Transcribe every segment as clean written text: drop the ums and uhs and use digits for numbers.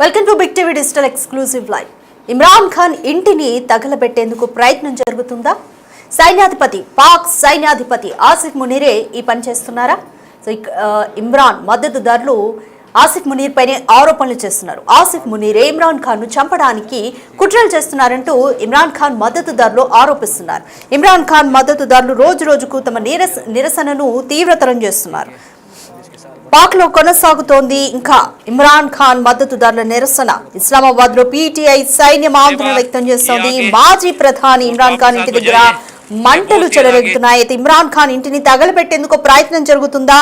Welcome to big TV digital exclusive live. Imran Khan ఇంటిని తగలబెట్టేందుకు ప్రయత్నం జరుగుతుందా? పాక్ సైన్యాధిపతి ఆసిఫ్ మునీరే ఈ పని చేస్తున్నారా? సో ఇమ్రాన్ మద్దతుదారులు ఆసిఫ్ మునీర్ పైనే ఆరోపణలు చేస్తున్నారు. ఆసిఫ్ మునీరే ఇమ్రాన్ ఖాన్ ను చంపడానికి కుట్రలు చేస్తున్నారంటూ ఇమ్రాన్ ఖాన్ మద్దతుదారులు ఆరోపిస్తున్నారు. ఇమ్రాన్ ఖాన్ మద్దతుదారులు రోజు రోజుకు తమ నిరసనను తీవ్రతరం చేస్తున్నారు. పాక్ లో కొనసాగుతోంది ఇంకా ఇమ్రాన్ ఖాన్ మద్దతుదారుల నిరసన. ఇస్లామాబాద్ లో పీటీఐ సైన్యం ఆందోళన వ్యక్తం చేస్తోంది. మాజీ ప్రధాని ఇమ్రాన్ ఖాన్ ఇంటి దగ్గర మంటలు చెలరేగుతున్నాయి. అయితే ఇమ్రాన్ ఖాన్ ఇంటిని తగలబెట్టేందుకు ప్రయత్నం జరుగుతుందా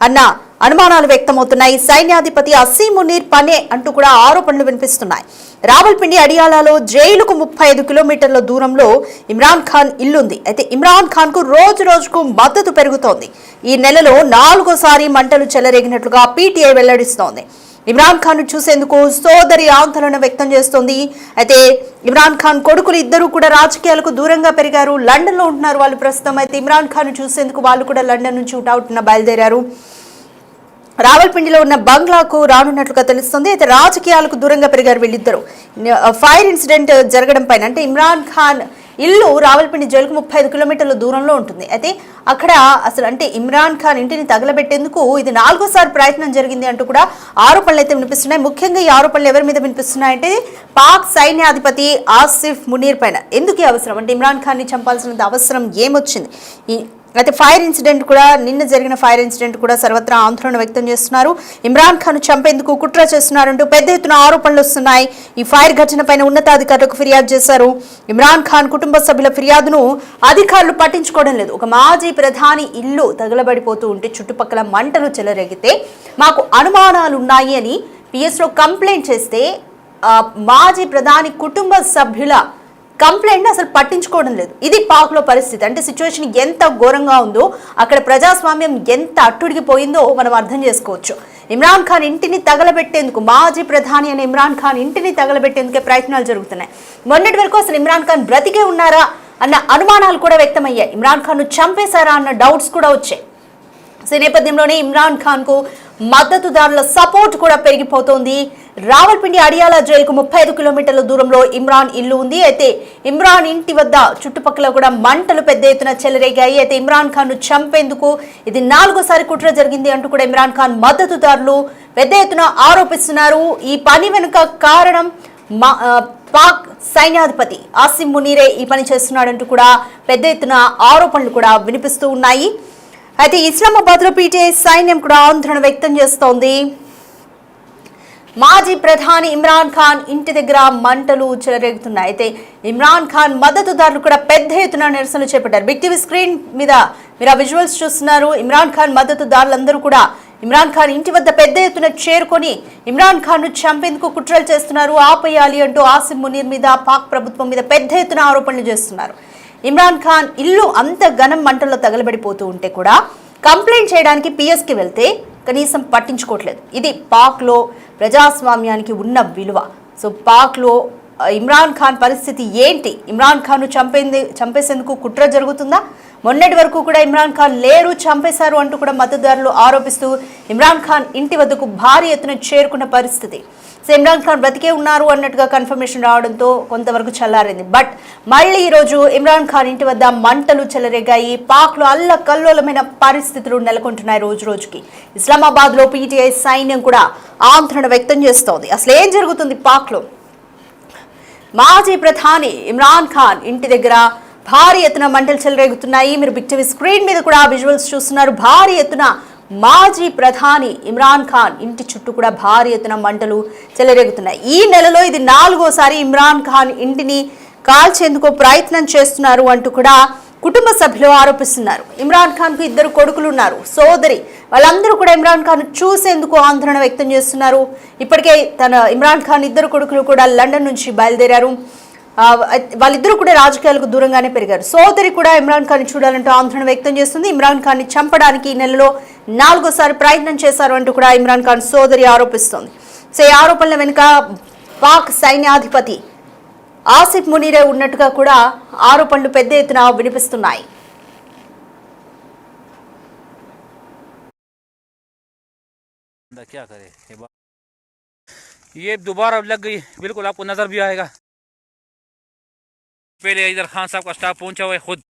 అన్న అనుమానాలు వ్యక్తమవుతున్నాయి. సైన్యాధిపతి అసీం మునీర్ పనే అంటూ కూడా ఆరోపణలు వినిపిస్తున్నాయి. రావల్పిండి అడియాలాలో జైలుకు 35 కిలోమీటర్ల దూరంలో ఇమ్రాన్ ఖాన్ ఇల్లుంది. అయితే ఇమ్రాన్ ఖాన్ కు రోజు రోజుకు మద్దతు పెరుగుతోంది. ఈ నెలలో 4వ మంటలు చెలరేగినట్లుగా పీటీఐ వెల్లడిస్తోంది. ఇమ్రాన్ ఖాన్ ను చూసేందుకు సోదరి ఆందోళన వ్యక్తం చేస్తోంది. అయితే ఇమ్రాన్ ఖాన్ కొడుకులు ఇద్దరు కూడా రాజకీయాలకు దూరంగా పెరిగారు. లండన్ లో ఉంటున్నారు వాళ్ళు ప్రస్తుతం. అయితే ఇమ్రాన్ ఖాన్ ను చూసేందుకు వాళ్ళు కూడా లండన్ నుంచి అవుట్న బయలుదేరారు. రావల్పిండిలో ఉన్న బంగ్లాకు రానున్నట్లుగా తెలుస్తుంది. అయితే రాజకీయాలకు దూరంగా పెరిగారు వీళ్ళిద్దరు. ఫైర్ ఇన్సిడెంట్ జరగడం పైన అంటే ఇమ్రాన్ ఖాన్ ఇల్లు రావల్పిండి జైలుకు 35 కిలోమీటర్ల దూరంలో ఉంటుంది. అయితే అక్కడ అసలు అంటే ఇమ్రాన్ ఖాన్ ఇంటిని తగలబెట్టేందుకు ఇది 4వ ప్రయత్నం జరిగింది అంటూ కూడా ఆరోపణలు అయితే వినిపిస్తున్నాయి. ముఖ్యంగా ఈ ఆరోపణలు ఎవరి మీద వినిపిస్తున్నాయంటే పాక్ సైన్యాధిపతి ఆసిఫ్ మునీర్ పైన. ఎందుకు అవసరం అంటే ఇమ్రాన్ ఖాన్ ని చంపాల్సినంత అవసరం ఏమొచ్చింది? అయితే ఫైర్ ఇన్సిడెంట్ కూడా నిన్న జరిగిన ఫైర్ ఇన్సిడెంట్ కూడా సర్వత్రా ఆందోళన వ్యక్తం చేస్తున్నారు. ఇమ్రాన్ ఖాన్ చంపేందుకు కుట్ర చేస్తున్నారంటూ పెద్ద ఎత్తున ఆరోపణలు వస్తున్నాయి. ఈ ఫైర్ ఘటన పైన ఉన్నతాధికారులకు ఫిర్యాదు చేశారు. ఇమ్రాన్ ఖాన్ కుటుంబ సభ్యుల ఫిర్యాదును అధికారులు పట్టించుకోవడం లేదు. ఒక మాజీ ప్రధాని ఇల్లు తగలబడిపోతూ ఉంటే చుట్టుపక్కల మంటలు చెలరేగితే మాకు అనుమానాలు ఉన్నాయి అని పిఎస్లో కంప్లైంట్ చేస్తే మాజీ ప్రధాని కుటుంబ సభ్యుల కంప్లైంట్ అసలు పట్టించుకోవడం లేదు. ఇది పాక్లో పరిస్థితి. అంటే సిచ్యువేషన్ ఎంత ఘోరంగా ఉందో, అక్కడ ప్రజాస్వామ్యం ఎంత అట్టుడిగిపోయిందో మనం అర్థం చేసుకోవచ్చు. ఇమ్రాన్ ఖాన్ ఇంటిని తగలబెట్టేందుకు, మాజీ ప్రధాని అయిన ఇమ్రాన్ ఖాన్ ఇంటిని తగలబెట్టేందుకే ప్రయత్నాలు జరుగుతున్నాయి. మొన్నటి వరకు అసలు ఇమ్రాన్ ఖాన్ బ్రతికే ఉన్నారా అన్న అనుమానాలు కూడా వ్యక్తమయ్యాయి. ఇమ్రాన్ ఖాన్ ను చంపేశారా అన్న డౌట్స్ కూడా వచ్చాయి. ఈ నేపథ్యంలోనే ఇమ్రాన్ ఖాన్ కు మద్దతుదారుల సపోర్ట్ కూడా పెరిగిపోతోంది. రావల్పిండి అడియాలా జైలుకు 35 కిలోమీటర్ల దూరంలో ఇమ్రాన్ ఇల్లు ఉంది. అయితే ఇమ్రాన్ ఇంటి వద్ద చుట్టుపక్కల కూడా మంటలు పెద్ద ఎత్తున చెలరేగాయి. అయితే ఇమ్రాన్ ఖాన్ ను చంపేందుకు ఇది 4వ కుట్ర జరిగింది అంటూ కూడా ఇమ్రాన్ ఖాన్ మద్దతుదారులు పెద్ద ఎత్తున ఆరోపిస్తున్నారు. ఈ పని వెనుక కారణం పాక్ సైన్యాధిపతి ఆసిం మునీరే ఈ పని చేస్తున్నాడంటూ కూడా పెద్ద ఎత్తున ఆరోపణలు కూడా వినిపిస్తూ ఉన్నాయి. అయితే ఇస్లామాబాద్ లో పీటీఐ సైన్యం కూడా ఆందోళన వ్యక్తం చేస్తోంది. మాజీ ప్రధాని ఇమ్రాన్ ఖాన్ ఇంటి దగ్గర మంటలు చెలరేగుతున్నాయి. అయితే ఇమ్రాన్ ఖాన్ మద్దతుదారులు కూడా పెద్ద ఎత్తున నిరసనలు చేపట్టారు. బిగ్ టీవీ స్క్రీన్ మీద మీరు ఆ విజువల్స్ చూస్తున్నారు. ఇమ్రాన్ ఖాన్ మద్దతుదారులందరూ కూడా ఇమ్రాన్ ఖాన్ ఇంటి వద్ద పెద్ద ఎత్తున చేరుకొని ఇమ్రాన్ ఖాన్ ను చంపేందుకు కుట్రలు చేస్తున్నారు, ఆపేయాలి అంటూ ఆసిఫ్ మునీర్ మీద, పాక్ ప్రభుత్వం మీద పెద్ద ఎత్తున ఆరోపణలు చేస్తున్నారు. ఇమ్రాన్ ఖాన్ ఇల్లు అంత ఘనం మంటల్లో తగలబడిపోతూ ఉంటే కూడా కంప్లైంట్ చేయడానికి పిఎస్కి వెళ్తే కనీసం పట్టించుకోవట్లేదు. ఇది పాక్లో ప్రజాస్వామ్యానికి ఉన్న విలువ. సో పాక్లో ఇమ్రాన్ ఖాన్ పరిస్థితి ఏంటి? ఇమ్రాన్ ఖాన్ ను చంపేసేందుకు కుట్ర జరుగుతుందా? మొన్నటి వరకు కూడా ఇమ్రాన్ ఖాన్ లేరు, చంపేశారు అంటూ కూడా మద్దతుదారులు ఆరోపిస్తూ ఇమ్రాన్ ఖాన్ ఇంటి వద్దకు భారీ ఎత్తున చేరుకున్న పరిస్థితి. సో ఇమ్రాన్ ఖాన్ బ్రతికే ఉన్నారు అన్నట్టుగా కన్ఫర్మేషన్ రావడంతో కొంతవరకు చల్లారింది. బట్ మళ్ళీ ఈరోజు ఇమ్రాన్ ఖాన్ ఇంటి వద్ద మంటలు చెలరేగాయి. పాక్లో అల్లకల్లోలమైన పరిస్థితులు నెలకొంటున్నాయి రోజు రోజుకి. ఇస్లామాబాద్ లో పీటీఐ సైన్యం కూడా ఆందోళన వ్యక్తం చేస్తోంది. అసలు ఏం జరుగుతుంది పాక్లో? మాజీ ప్రధాని ఇమ్రాన్ ఖాన్ ఇంటి దగ్గర భారీ ఎత్తున మంటలు చెలరేగుతున్నాయి. మీరు బిగ్ టీవీ స్క్రీన్ మీద కూడా విజువల్స్ చూస్తున్నారు. భారీ ఎత్తున మాజీ ప్రధాని ఇమ్రాన్ ఖాన్ ఇంటి చుట్టూ కూడా భారీ ఎత్తున మంటలు చెలరేగుతున్నాయి. ఈ నెలలో ఇది 4వ ఇమ్రాన్ ఖాన్ ఇంటిని కాల్చేందుకు ప్రయత్నం చేస్తున్నారు అంటూ కూడా కుటుంబ సభ్యులు ఆరోపిస్తున్నారు. ఇమ్రాన్ ఖాన్ కు 2 కొడుకులు ఉన్నారు, సోదరి. వాళ్ళందరూ కూడా ఇమ్రాన్ ఖాన్ చూసేందుకు ఆందోళన వ్యక్తం చేస్తున్నారు. ఇప్పటికే ఇమ్రాన్ ఖాన్ 2 కొడుకులు కూడా లండన్ నుంచి బయలుదేరారు. వాళ్ళిద్దరూ కూడా రాజకీయాలకు దూరంగానే పెరిగారు. సోదరి కూడా ఇమ్రాన్ ఖాన్ చూడాలంటూ ఆందోళన వ్యక్తం చేస్తుంది. ఇమ్రాన్ ఖాన్ ని చంపడానికి ఈ నెలలో 4వ ప్రయత్నం చేశారు అంటూ కూడా ఇమ్రాన్ ఖాన్ సోదరి ఆరోపిస్తోంది. సో ఈ ఆరోపణల వెనుక పాక్ సైన్యాధిపతి ఆసిఫ్ మునీరే ఉన్నట్టుగా కూడా ఆరోపణలు పెద్ద ఎత్తున వినిపిస్తున్నాయి. ये दोबारा लग गई, बिल्कुल आपको नजर भी आएगा। पहले इधर खान साहब का स्टाफ पहुंचा हुआ है खुद।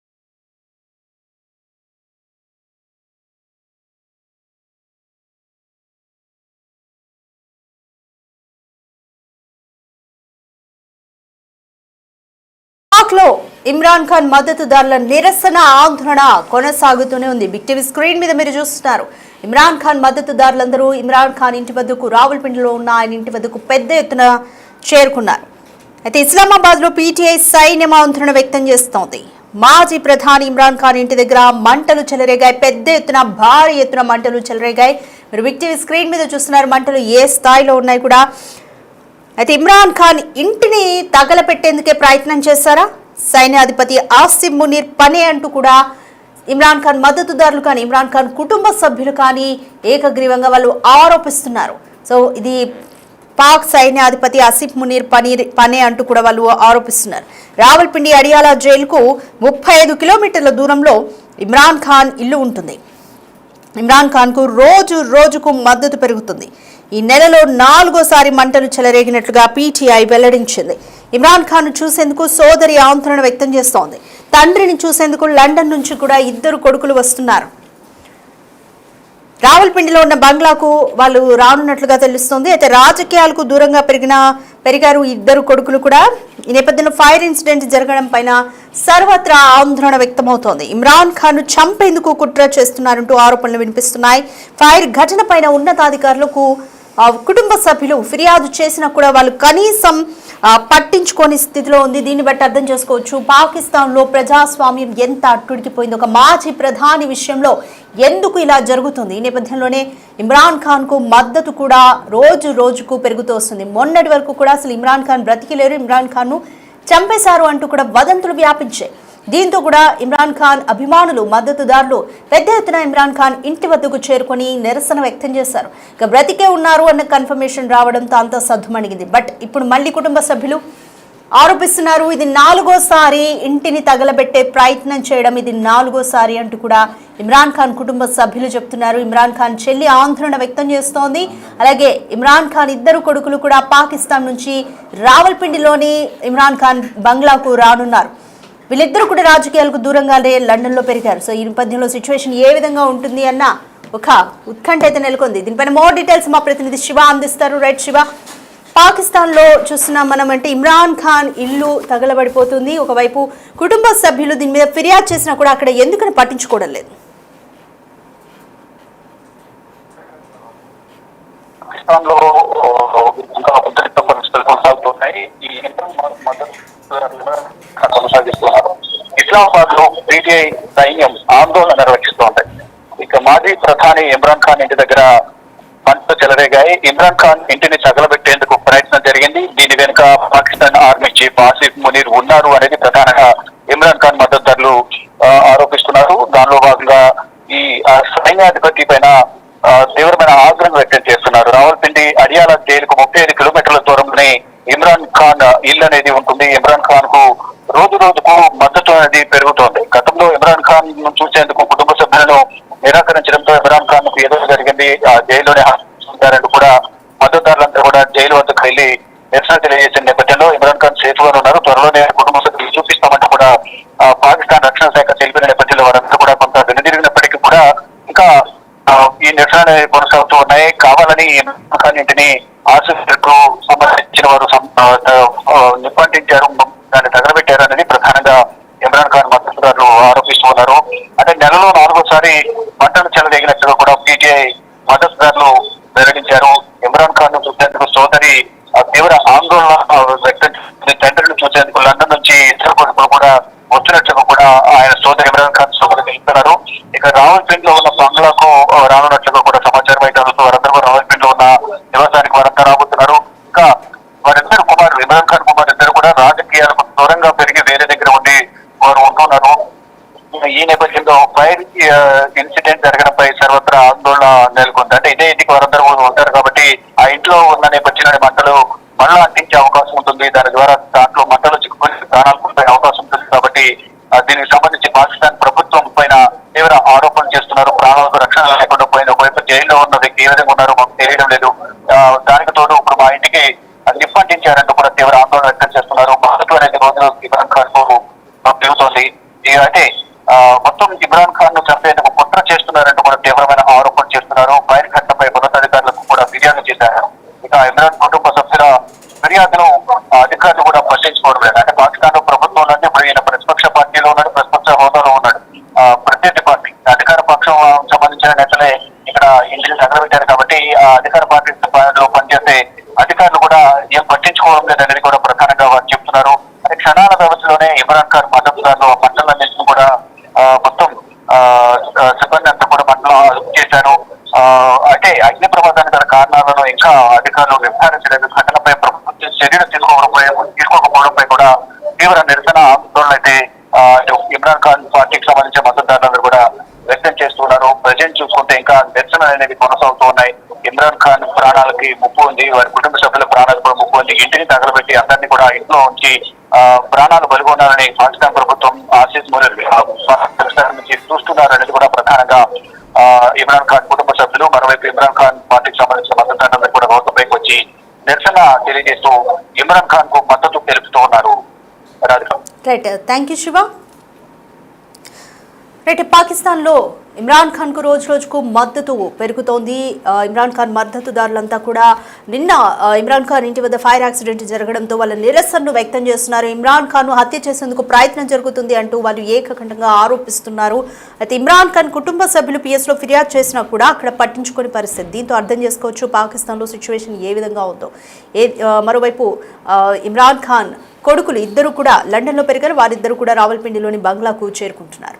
లో ఇమ్రాన్ ఖాన్ మద్దతుదారుల నిరసన ఆందోళన కొనసాగుతూనే ఉంది. బిగ్ టీవీ స్క్రీన్ మీద మీరు చూస్తున్నారు. ఇమ్రాన్ ఖాన్ మద్దతుదారులందరూ ఇమ్రాన్ ఖాన్ ఇంటి వద్దకు, రావులపిండిలో ఉన్న ఆయన ఇంటి వద్దకు పెద్ద ఎత్తున చేరుకున్నారు. అయితే ఇస్లామాబాద్ లో పీటీఐ సైన్యం ఆందోళన వ్యక్తం చేస్తోంది. మాజీ ప్రధాని ఇమ్రాన్ ఖాన్ ఇంటి దగ్గర మంటలు చెలరేగాయి. పెద్ద ఎత్తున, భారీ ఎత్తున మంటలు చెలరేగాయి. మీరు బిగ్ టీవీ స్క్రీన్ మీద చూస్తున్నారు. మంటలు ఏ స్థాయిలో ఉన్నాయి కూడా. అయితే ఇమ్రాన్ ఖాన్ ఇంటిని తగలపెట్టేందుకే ప్రయత్నం చేశారా? సైన్యాధిపతి ఆసిఫ్ మునీర్ పనే అంటూ కూడా ఇమ్రాన్ ఖాన్ మద్దతుదారులు కానీ, ఇమ్రాన్ ఖాన్ కుటుంబ సభ్యులు కానీ ఏకగ్రీవంగా వాళ్ళు ఆరోపిస్తున్నారు. సో ఇది పాక్ సైన్యాధిపతి ఆసిఫ్ మునీర్ పనే అంటూ కూడా వాళ్ళు ఆరోపిస్తున్నారు. రావల్పిండి అడియాలా జైలుకు 35 కిలోమీటర్ల దూరంలో ఇమ్రాన్ ఖాన్ ఇల్లు ఉంటుంది. ఇమ్రాన్ ఖాన్కు రోజు రోజుకు మద్దతు పెరుగుతుంది. ఈ నెలలో 4వ మంటలు చెలరేగినట్లుగా పీటీఐ వెల్లడించింది. ఇమ్రాన్ ఖాన్ చూసేందుకు సోదరి ఆందోళన వ్యక్తం చేస్తోంది. తండ్రిని చూసేందుకు లండన్ నుంచి కూడా 2 కొడుకులు వస్తున్నారు. రావల్పిండిలో ఉన్న బంగ్లాకు వాళ్ళు రానున్నట్లుగా తెలుస్తోంది. అయితే రాజకీయాలకు దూరంగా పెరిగారు 2 కొడుకులు కూడా. ఈ నేపథ్యంలో ఫైర్ ఇన్సిడెంట్ జరగడం పైన సర్వత్రా ఆందోళన వ్యక్తమవుతోంది. ఇమ్రాన్ ఖాన్ చంపేందుకు కుట్ర చేస్తున్నారంటూ ఆరోపణలు వినిపిస్తున్నాయి. ఫైర్ ఘటన పైన ఉన్నతాధికారులకు కుటుంబ సభ్యులు ఫిర్యాదు చేసినా కూడా వాళ్ళు కనీసం పట్టించుకోని స్థితిలో ఉంది. దీన్ని బట్టి అర్థం చేసుకోవచ్చు పాకిస్తాన్లో ప్రజాస్వామ్యం ఎంత అట్టుడికిపోయింది. ఒక మాజీ ప్రధాని విషయంలో ఎందుకు ఇలా జరుగుతుంది? ఈ నేపథ్యంలోనే ఇమ్రాన్ ఖాన్ కు మద్దతు కూడా రోజు రోజుకు పెరుగుతూ వస్తుంది. మొన్నటి వరకు కూడా అసలు ఇమ్రాన్ ఖాన్ బ్రతికిలేరు, ఇమ్రాన్ ఖాన్ ను చంపేశారు అంటూ కూడా వదంతులు వ్యాపించాయి. దీంతో కూడా ఇమ్రాన్ ఖాన్ అభిమానులు, మద్దతుదారులు పెద్ద ఎత్తున ఇమ్రాన్ ఖాన్ ఇంటి వద్దకు చేరుకొని నిరసన వ్యక్తం చేశారు. ఇక బ్రతికే ఉన్నారు అన్న కన్ఫర్మేషన్ రావడంతో అంతా సద్దుమణిగింది. బట్ ఇప్పుడు మళ్ళీ కుటుంబ సభ్యులు ఆరోపిస్తున్నారు ఇది 4వసారి ఇంటిని తగలబెట్టే ప్రయత్నం చేయడం, ఇది 4వసారి అంటూ కూడా ఇమ్రాన్ ఖాన్ కుటుంబ సభ్యులు చెప్తున్నారు. ఇమ్రాన్ ఖాన్ చెల్లి ఆందోళన వ్యక్తం చేస్తోంది. అలాగే ఇమ్రాన్ ఖాన్ 2 కొడుకులు కూడా పాకిస్తాన్ నుంచి రావల్పిండిలోని ఇమ్రాన్ ఖాన్ బంగ్లాకు రానున్నారు. వీళ్ళిద్దరూ కూడా రాజకీయాలకు దూరంగానే లండన్లో పెరిగారు. సో ఈ నేపథ్యంలో సిచ్యువేషన్ ఏ విధంగా ఉంటుంది అన్న ఒక ఉత్కంఠ అయితే నెలకొంది. దీనిపైన మోర్ డీటెయిల్స్ మా ప్రతినిధి శివ అందిస్తారు. రైట్ శివ, పాకిస్తాన్లో చూస్తున్నాం మనం, అంటే ఇమ్రాన్ ఖాన్ ఇల్లు తగలబడిపోతుంది. ఒకవైపు కుటుంబ సభ్యులు దీని మీద ఫిర్యాదు చేసినా కూడా అక్కడ ఎందుకని పట్టించుకోవడం లేదు? కొనసాగిస్తున్నారు. ఇస్లామాబాద్ లో పీటీఐ సైన్యం ఆందోళన నిర్వహిస్తోంది. ఇక మాజీ ప్రధాని ఇమ్రాన్ ఖాన్ ఇంటి దగ్గర మంటలు చెలరేగాయి. ఇమ్రాన్ ఖాన్ ఇంటిని తగలబెట్టేందుకు ప్రయత్నం జరిగింది. దీని వెనుక పాకిస్తాన్ ఆర్మీ చీఫ్ ఆసిఫ్ మునీర్ ఉన్నారు అనేది ప్రధానంగా ఇమ్రాన్ ఖాన్ మద్దతుదారులు ఆరోపిస్తున్నారు. దానిలో భాగంగా ఈ సైన్యాధిపతి పైన తీవ్రమైన ఆగ్రహం వ్యక్తం చేస్తున్నారు. రావల్పిండి అడియాలా జైలుకు 35 కిలోమీటర్ల దూరంలోనే ఇమ్రాన్ ఖాన్ ఇల్లు అనేది ఉంటుంది. ఇమ్రాన్ ఖాన్ కు రోజు రోజుకు మద్దతు అనేది పెరుగుతోంది. గతంలో ఇమ్రాన్ ఖాన్ ను చూసేందుకు కుటుంబ సభ్యులను నిరాకరించడంతో ఇమ్రాన్ ఖాన్ కు ఏదో జరిగింది, ఆ జైల్లోనే ఉంటారంటూ కూడా మద్దతుదారులంతా కూడా జైలు వద్దకు వెళ్లి నిరసన తెలియజేసిన నేపథ్యంలో ఇమ్రాన్ ఖాన్ సేఫ్ గా ఉన్నారు, త్వరలోనే కుటుంబ సభ్యులు చూపిస్తామంటూ కూడా పాకిస్తాన్ రక్షణ శాఖ తెలిపిన నేపథ్యంలో వారంతా కూడా కొంత వెనుదిరిగినప్పటికీ కూడా ఇంకా ఈ నిరసన కొనసాగుతూ ఉన్నాయి. కావాలని ఇమ్రాన్ ఖాన్ ఇంటిని ఆసుపత్రికి సంబంధించిన వారు నిప్పంటించారు, దాన్ని తగలబెట్టారు అనేది ప్రధానంగా ఇమ్రాన్ ఖాన్ మద్దతుదారులు ఆరోపిస్తూ ఉన్నారు. అంటే నెలలో 4వసారి మంటలు చెలరేగినట్టుగా కూడా పీటీఐ మద్దతుదారులు వెల్లడించారు. ఇమ్రాన్ ఖాన్ ను చూసేందుకు సోదరి తీవ్ర ఆందోళన వ్యక్తం చేస్తుంది. తండ్రిని చూసేందుకు లండన్ నుంచి 2 కొడుకులు కూడా వచ్చినట్టుగా కూడా ఆయన సోదరి ఇమ్రాన్ ఖాన్ సోదరు తెలుపుతున్నారు. ఇక రావల్పిండిలో ఉన్న బంగ్లాకు రానున్నట్లుగా కూడా సమాచారం అయితే వారందరూ రావల్పిండిలో ఉన్న నివాసానికి వారంతా రాబోతున్నారు. ఇంకా వారిద్దరు కుమారులు, ఇమ్రాన్ ఖాన్ కుమారు ఇద్దరు కూడా రాజకీయాలకు దూరంగా పెరిగి వేరే దగ్గర ఉండి వారు ఉంటున్నారు. ఈ నేపథ్యంలో ఫైర్ ఇన్సిడెంట్ జరగడంపై సర్వత్రా ఆందోళన నెలకొంది. అంటే ఇదే ఇంటికి వారందరూ ఉంటారు కాబట్టి ఆ ఇంట్లో ఉన్న నేపథ్యంలోని మంటలు మళ్ళా అంటించే అవకాశం ఉంటుంది. దాని ద్వారా దాంట్లో మంటలు చిక్కుకొని ప్రాణాలు కోల్పోయే అవకాశం ఉంటుంది. కాబట్టి దీనికి సంబంధించి పాకిస్తాన్ ప్రభుత్వం పైన తీవ్ర ఆరోపణలు చేస్తున్నారు. ప్రాణాలకు రక్షణ లేకుండా పోయిన ఒకవైపు జైల్లో ఉన్న వ్యక్తి ఏ విధంగా ఉన్నారో మాకు తెలియడం లేదు. దానికి తోడు ఇప్పుడు మా ఇంటికి వ్యక్తం చేస్తున్నారు. మద్దతు అనేది రోజు ఇమ్రాన్ ఖాన్ కు పెరుగుతోంది. అయితే మొత్తం ఇమ్రాన్ ఖాన్ ను చంపేందుకు కుట్ర చేస్తున్నారంటూ కూడా తీవ్రమైన ఆరోపణలు చేస్తున్నారు. ఫైర్ ఘటనపై ఉన్నతాధికారులకు కూడా ఫిర్యాదు చేశారు. ఇక ఇమ్రాన్ కుటుంబ సభ్యుల ఫిర్యాదును అధికారులు కూడా పట్టించుకోవడం లేదు. అంటే పాకిస్తాన్ ప్రభుత్వంలోనే ఇప్పుడు ఈయన ప్రతిపక్ష పార్టీలో ఉన్నాడు, ప్రతిపక్ష హోదాలో ఉన్నాడు. ప్రత్యర్థి పార్టీ అధికార పక్షం సంబంధించిన నేతలే ఇక్కడ ఇంటిని తగలబెట్టారు కాబట్టి ఆ అధికార పార్టీలో పనిచేసే అధికారులు కూడా ఏం పట్టించుకోవడం లేదనేది కూడా ప్రధానంగా వారు చెప్తున్నారు. అంటే క్షణాల వ్యవస్థలోనే ఇమ్రాన్ ఖాన్ మద్దతుదారులు మండలాన్నింటిని కూడా మొత్తం సిబ్బంది అంతా కూడా మండలం అదుపు చేశారు. అంటే అగ్ని ప్రమాదానికి గల కారణాలను ఇంకా అధికారులు నిర్ధారించలేదు. ఘటనపై ప్రభుత్వం చర్యలు తీసుకోకపోవడంపై కూడా తీవ్ర నిరసన ఆందోళన అయితే ఇమ్రాన్ ఖాన్ పార్టీకి సంబంధించిన మద్దతుదారులందరూ కూడా వ్యక్తం చేస్తున్నారు. ప్రజెంట్ చూసుకుంటే ఇంకా నిరసన అనేది కొనసాగుతూ ఉన్నాయి. ఇమ్రాన్ ఖాన్ ప్రాణాలకి ముప్పు ఉంది, వారి కుటుంబ సభ్యుల ప్రాణాలకు కూడా ముప్పు ఉంది. ఇంటిని తగలబెట్టి అందరినీ కూడా ఇంట్లో ఉంచి ప్రాణాలు బలిగొన్నారని పాకిస్తాన్ ప్రభుత్వం ఆసిఫ్ మునీర్ నుంచి చూస్తున్నారు అనేది కూడా ప్రధానంగా ఇమ్రాన్ ఖాన్ కుటుంబ సభ్యులు, మరోవైపు ఇమ్రాన్ ఖాన్ పార్టీకి సంబంధించిన మద్దతుదారులందరూ కూడా రోడ్లపైకి వచ్చి నిరసన తెలియజేస్తూ ఇమ్రాన్ ఖాన్ కు మద్దతు తెలుపుతూ ఉన్నారు. Right, thank you Shiva. Right, పాకిస్తాన్లో ఇమ్రాన్ ఖాన్కు రోజు రోజుకు మద్దతు పెరుగుతోంది. ఇమ్రాన్ ఖాన్ మద్దతుదారులంతా కూడా నిన్న ఇమ్రాన్ ఖాన్ ఇంటి వద్ద ఫైర్ యాక్సిడెంట్ జరగడంతో వాళ్ళ నిరసనను వ్యక్తం చేస్తున్నారు. ఇమ్రాన్ ఖాన్ను హత్య చేసేందుకు ప్రయత్నం జరుగుతుంది అంటూ వాళ్ళు ఏకకంఠంగా ఆరోపిస్తున్నారు. అయితే ఇమ్రాన్ ఖాన్ కుటుంబ సభ్యులు పిఎస్లో ఫిర్యాదు చేసినా కూడా అక్కడ పట్టించుకునే పరిస్థితి. దీంతో అర్థం చేసుకోవచ్చు పాకిస్తాన్లో సిచ్యువేషన్ ఏ విధంగా ఉందో. మరోవైపు ఇమ్రాన్ ఖాన్ కొడుకులు ఇద్దరు కూడా లండన్లో పెరిగారు. వారిద్దరు కూడా రావల్పిండిలోని బంగ్లాకు చేరుకుంటున్నారు.